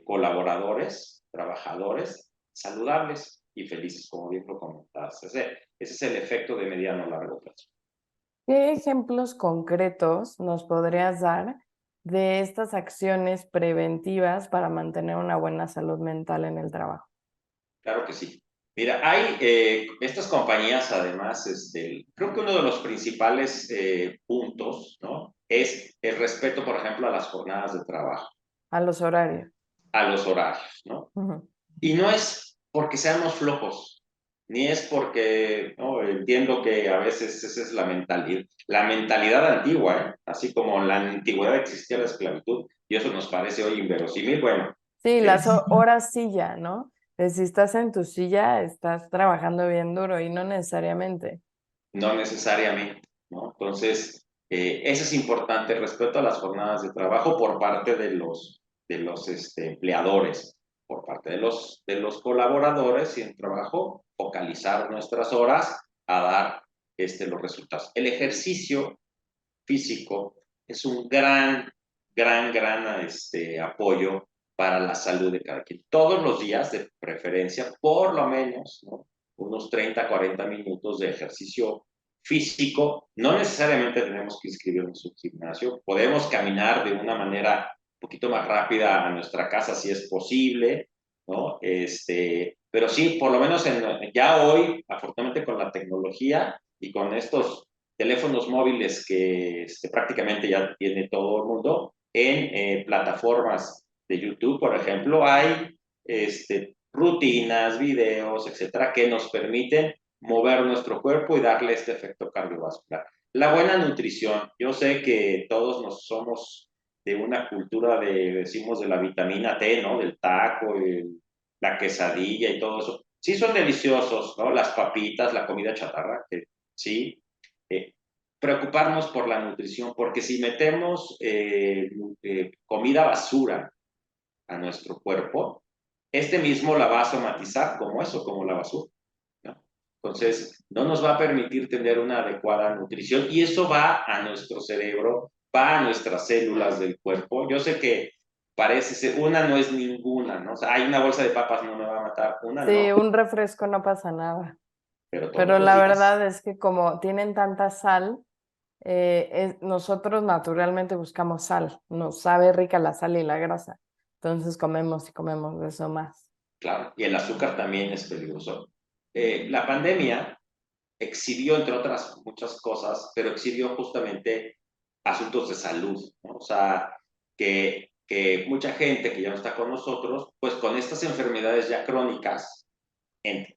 colaboradores, trabajadores saludables y felices, como bien lo comentabas. Ese es el efecto de mediano a largo plazo. ¿Qué ejemplos concretos nos podrías dar de estas acciones preventivas para mantener una buena salud mental en el trabajo? Claro que sí. Mira, hay estas compañías, además, creo que uno de los principales puntos, ¿no? Es el respeto, por ejemplo, a las jornadas de trabajo, A los horarios. a los horarios, ¿no? Ujú. Y no es porque seamos flojos, ni es porque, ¿no? Entiendo que a veces esa es la mentalidad antigua, ¿eh? Así como en la antigüedad existía la esclavitud, y eso nos parece hoy inverosímil, bueno, Sí, las es, horas silla, ¿no? Si estás en tu silla, estás trabajando bien duro y no necesariamente. no necesariamente, ¿no? Entonces, eso es importante, el respeto a las jornadas de trabajo por parte de los empleadores, por parte de los colaboradores y en trabajo, focalizar nuestras horas a dar los resultados. El ejercicio físico es un gran apoyo para la salud de cada quien. Todos los días, de preferencia, por lo menos, ¿no? Unos 30, 40 minutos de ejercicio físico. No necesariamente tenemos que inscribirnos en un gimnasio. Podemos caminar de una manera un poquito más rápida a nuestra casa si es posible, ¿no? Pero sí, por lo menos ya hoy, afortunadamente con la tecnología y con estos teléfonos móviles que prácticamente ya tiene todo el mundo, en plataformas de YouTube, por ejemplo, hay rutinas, videos, etcétera, que nos permiten mover nuestro cuerpo y darle este efecto cardiovascular. La buena nutrición. Yo sé que todos nos somos de una cultura decimos, de la vitamina T, ¿no? Del taco, la quesadilla y todo eso. Sí son deliciosos, ¿no? Las papitas, la comida chatarra, que sí, eh, preocuparnos por la nutrición, porque si metemos comida basura a nuestro cuerpo, este mismo la va a somatizar como eso, como la basura, ¿no? Entonces, no nos va a permitir tener una adecuada nutrición y eso va a nuestro cerebro, va a nuestras células del cuerpo. Yo sé que parece ser, una no es ninguna, ¿no? O sea, hay una bolsa de papas no me va a matar, una Sí, no, un refresco no pasa nada. pero Pero todos los la días, verdad es que como tienen tanta sal, nosotros naturalmente buscamos sal. Nos sabe rica la sal y la grasa. Entonces comemos y comemos de eso más. claro, y el azúcar también es peligroso. La pandemia exhibió, entre otras muchas cosas, pero exhibió justamente asuntos de salud, ¿no? O sea, que mucha gente que ya no está con nosotros, pues con estas enfermedades ya crónicas,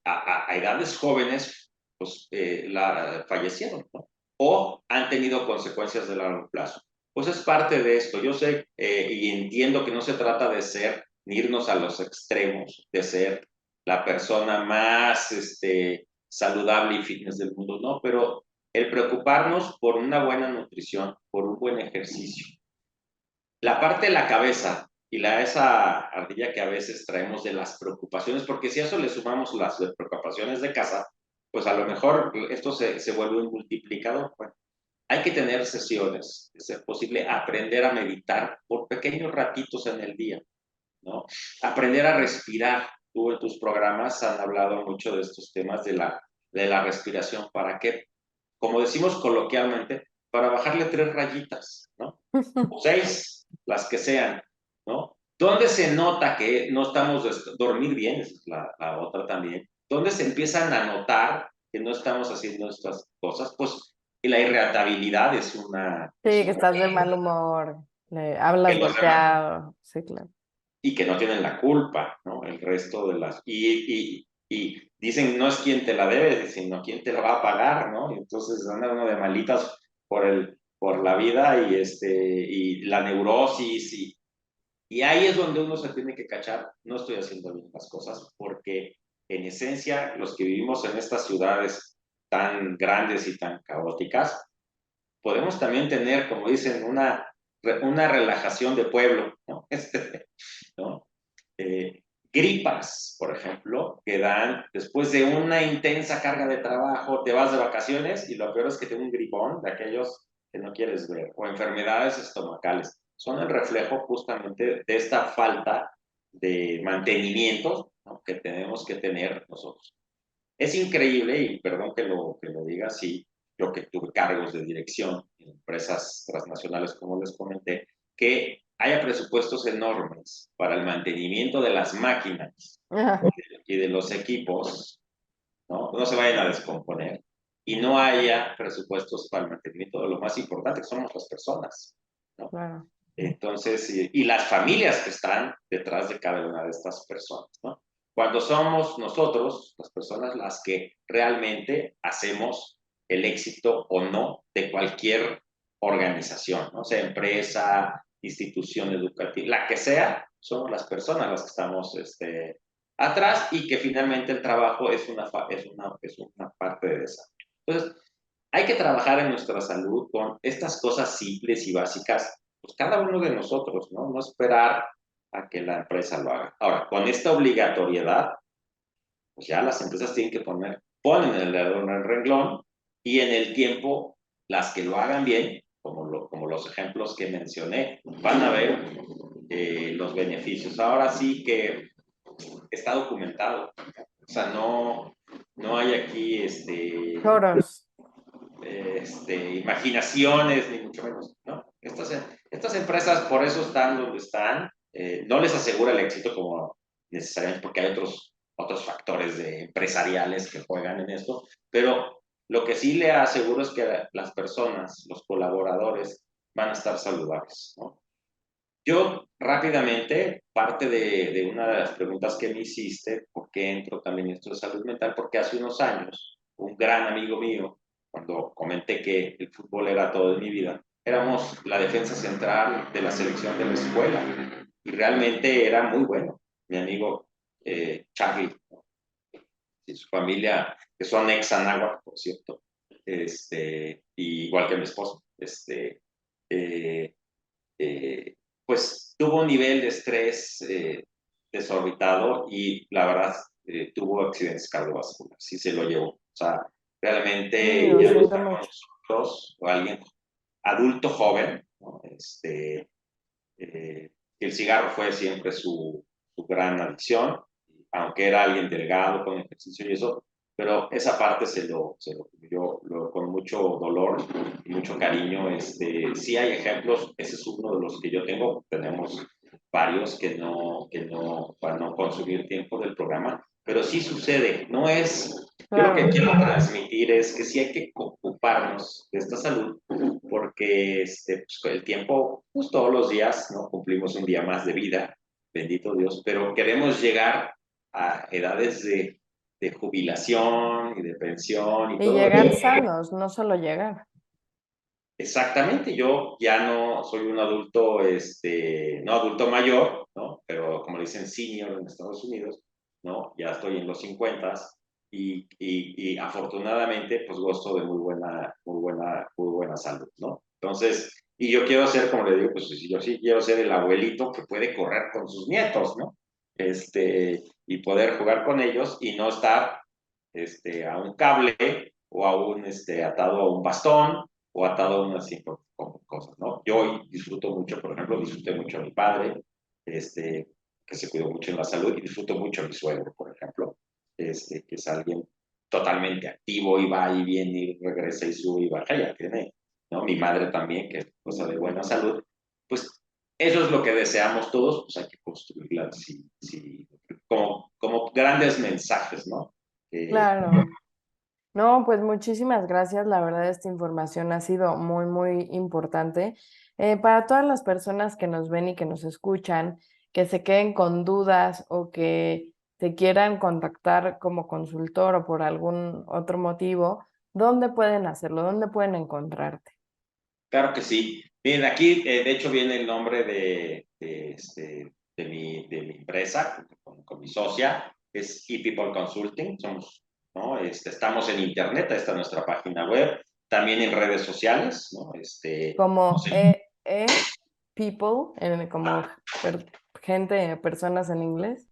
a edades jóvenes, pues fallecieron, ¿no? O han tenido consecuencias de largo plazo. Pues es parte de esto. Yo sé y entiendo que no se trata de ser, ni irnos a los extremos, de ser la persona más saludable y fitness del mundo, ¿no? Pero el preocuparnos por una buena nutrición, por un buen ejercicio. La parte de la cabeza y esa ardilla que a veces traemos de las preocupaciones, porque si a eso le sumamos las preocupaciones de casa, pues a lo mejor esto se vuelve un multiplicador. Bueno, hay que tener sesiones, de ser posible, aprender a meditar por pequeños ratitos en el día, ¿no? Aprender a respirar. Tú en tus programas han hablado mucho de estos temas de la respiración. ¿Para qué? Como decimos coloquialmente, para bajarle 3 rayitas, ¿no? O 6, las que sean, ¿no? ¿Dónde se nota que no estamos dormir bien? Esa es la otra también. ¿Dónde se empiezan a notar que no estamos haciendo estas cosas? Pues y la irritabilidad es una, Sí, es que una estás de mal humor, que hablas los demás golpeado. Sí, claro. y que no tienen la culpa, ¿no? El resto de las y dicen no es quien te la debe, sino quien te la va a pagar, ¿no? Y entonces anda uno de malitas por la vida y la neurosis y ahí es donde uno se tiene que cachar, no estoy haciendo bien las cosas, porque en esencia los que vivimos en estas ciudades tan grandes y tan caóticas, podemos también tener, como dicen, una relajación de pueblo, ¿no? ¿No? Eh, Gripas, por ejemplo, que dan después de una intensa carga de trabajo, te vas de vacaciones y lo peor es que te da un gripón de aquellos que no quieres ver, o enfermedades estomacales. Son el reflejo justamente de esta falta de mantenimiento, ¿no? Que tenemos que tener nosotros. Es increíble, y perdón que lo diga así, yo que tuve cargos de dirección en empresas transnacionales, como les comenté, que haya presupuestos enormes para el mantenimiento de las máquinas y de los equipos, no se vayan a descomponer, y no haya presupuestos para el mantenimiento de lo más importante, que somos las personas, ¿no? Claro. Entonces, y las familias que están detrás de cada una de estas personas, ¿no? Cuando somos nosotros, las personas, las que realmente hacemos el éxito o no de cualquier organización, ¿no? Sea empresa, institución educativa, la que sea, somos las personas las que estamos atrás, y que finalmente el trabajo es una parte de esa. Entonces, hay que trabajar en nuestra salud con estas cosas simples y básicas, pues cada uno de nosotros, ¿no? No esperar a que la empresa lo haga. Ahora, con esta obligatoriedad, pues ya las empresas tienen que ponen el dedo en el renglón, y en el tiempo, las que lo hagan bien, como los ejemplos que mencioné, van a ver los beneficios. Ahora sí que está documentado. O sea, no hay aquí Choros. imaginaciones, ni mucho menos, ¿no? Estas empresas por eso están donde están. No les asegura el éxito como necesariamente, porque hay otros factores empresariales que juegan en esto, pero lo que sí le aseguro es que las personas, los colaboradores, van a estar saludables, ¿no? Yo rápidamente, parte de una de las preguntas que me hiciste, ¿por qué entro también en esto de salud mental? Porque hace unos años, un gran amigo mío, cuando comenté que el fútbol era todo en mi vida, éramos la defensa central de la selección de la escuela, y realmente era muy bueno. Mi amigo Charlie, ¿no? Y su familia, que son ex Anáhuac, por cierto, igual que mi esposo, eh, eh, pues tuvo un nivel de estrés desorbitado, y la verdad tuvo accidentes cardiovasculares, sí se lo llevó. O sea, Sí, realmente lo ya no siento está con mucho. nosotros, o alguien adulto joven, ¿no? El cigarro fue siempre su gran adicción, aunque era alguien delgado, con ejercicio y eso, pero esa parte se lo yo con mucho dolor y mucho cariño. Sí hay ejemplos, ese es uno de los que yo tengo, tenemos varios para no consumir tiempo del programa, pero sí sucede, yo lo que Claro. quiero transmitir es que sí hay que ocuparnos de esta salud, porque pues, el tiempo, pues todos los días, ¿no? Cumplimos un día más de vida, bendito Dios, pero queremos llegar a edades de jubilación y de pensión y Y todo llegar eso. sanos, no solo llegar. Exactamente, yo ya no soy un adulto, no adulto mayor, ¿no? Pero como le dicen senior en Estados Unidos, ¿no? Ya estoy en los 50, y afortunadamente pues gozo de muy buena salud, ¿no? Entonces, y yo quiero ser, como le digo, pues yo sí quiero ser el abuelito que puede correr con sus nietos, ¿no? Y poder jugar con ellos, y no estar, a un cable, o atado a un bastón, o atado a unas cosas, ¿no? Yo hoy disfruto mucho, por ejemplo, disfruté mucho a mi padre, que se cuidó mucho en la salud, y disfruto mucho a mi suegro, por ejemplo, que es alguien totalmente activo, y va y viene, y regresa y sube y baja, ya tiene, ¿no? Mi madre también, que es cosa de buena salud. Pues eso es lo que deseamos todos, pues hay que construirla, como grandes mensajes, ¿no? Claro. No, pues muchísimas gracias. La verdad, esta información ha sido muy, muy importante. Para todas las personas que nos ven y que nos escuchan, que se queden con dudas o que te quieran contactar como consultor o por algún otro motivo, ¿dónde pueden hacerlo? ¿Dónde pueden encontrarte? Claro que sí. Miren, aquí de hecho viene el nombre de mi empresa, con mi socia, es ePeople Consulting. ¿No? Estamos en internet, ahí está nuestra página web, también en redes sociales, ¿no? No Como sé. people, como gente, personas en inglés.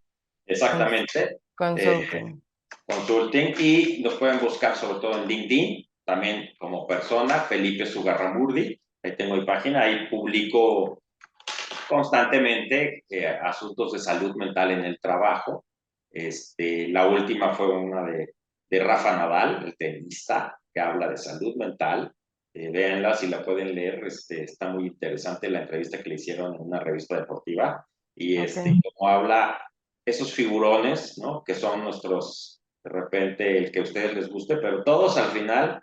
Cons- Exactamente. eh, Consulting. Consulting, y nos pueden buscar sobre todo en LinkedIn, también como persona, Felipe Sugarramurdi. Ahí tengo mi página, ahí publico constantemente asuntos de salud mental en el trabajo. La última fue una de Rafa Nadal, el tenista, que habla de salud mental. véanla si la pueden leer, está muy interesante la entrevista que le hicieron en una revista deportiva y Ok, como habla esos figurones, ¿no? Que son nuestros, de repente, el que a ustedes les guste, pero todos al final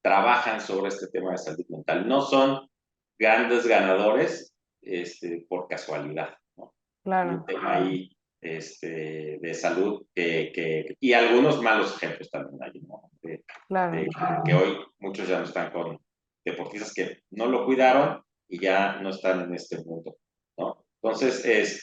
trabajan sobre este tema de salud mental. No son grandes ganadores por casualidad, ¿no? Hay un claro, tema ahí de salud y algunos malos ejemplos también hay, ¿no? claro. Que hoy muchos ya no están con deportistas que no lo cuidaron y ya no están en este mundo, ¿no? Entonces,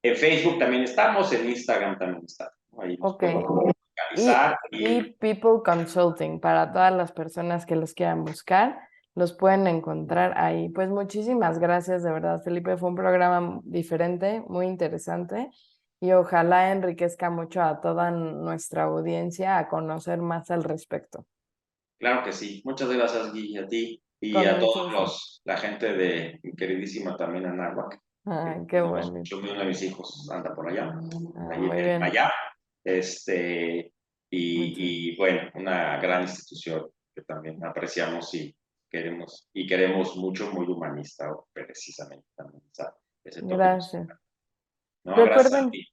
en Facebook también estamos, en Instagram también estamos, ¿no? Ahí nos Ok. podemos Y, localizar y People Consulting, para todas las personas que los quieran buscar, los pueden encontrar ahí. Pues muchísimas gracias, de verdad, Felipe. Fue un programa diferente, muy interesante y ojalá enriquezca mucho a toda nuestra audiencia a conocer más al respecto. Claro que sí. Muchas gracias, Gui, a ti y Con a mucho todos gusto. la gente de mi queridísima también Anáhuac. Ay, qué Tenemos bueno. mucho, uno de mis hijos anda por allá, Ah, ahí en muy el bien. Mayab. Este, Mucho. y bueno, una gran institución que también apreciamos y queremos mucho, muy humanista, precisamente también ese toque nos Gracias. encanta. No, gracias a Recuerden ti.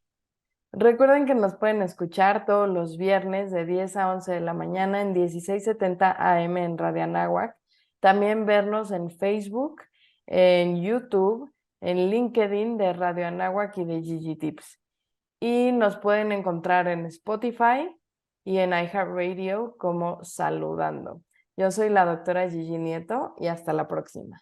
Recuerden que nos pueden escuchar todos los viernes de 10 a 11 de la mañana en 1670 AM en Radio Anáhuac. También vernos en Facebook, en YouTube, en LinkedIn de Radio Anáhuac y de Gigi Tips. Y nos pueden encontrar en Spotify y en iHeartRadio como Saludando. Yo soy la doctora Gigi Nieto y hasta la próxima.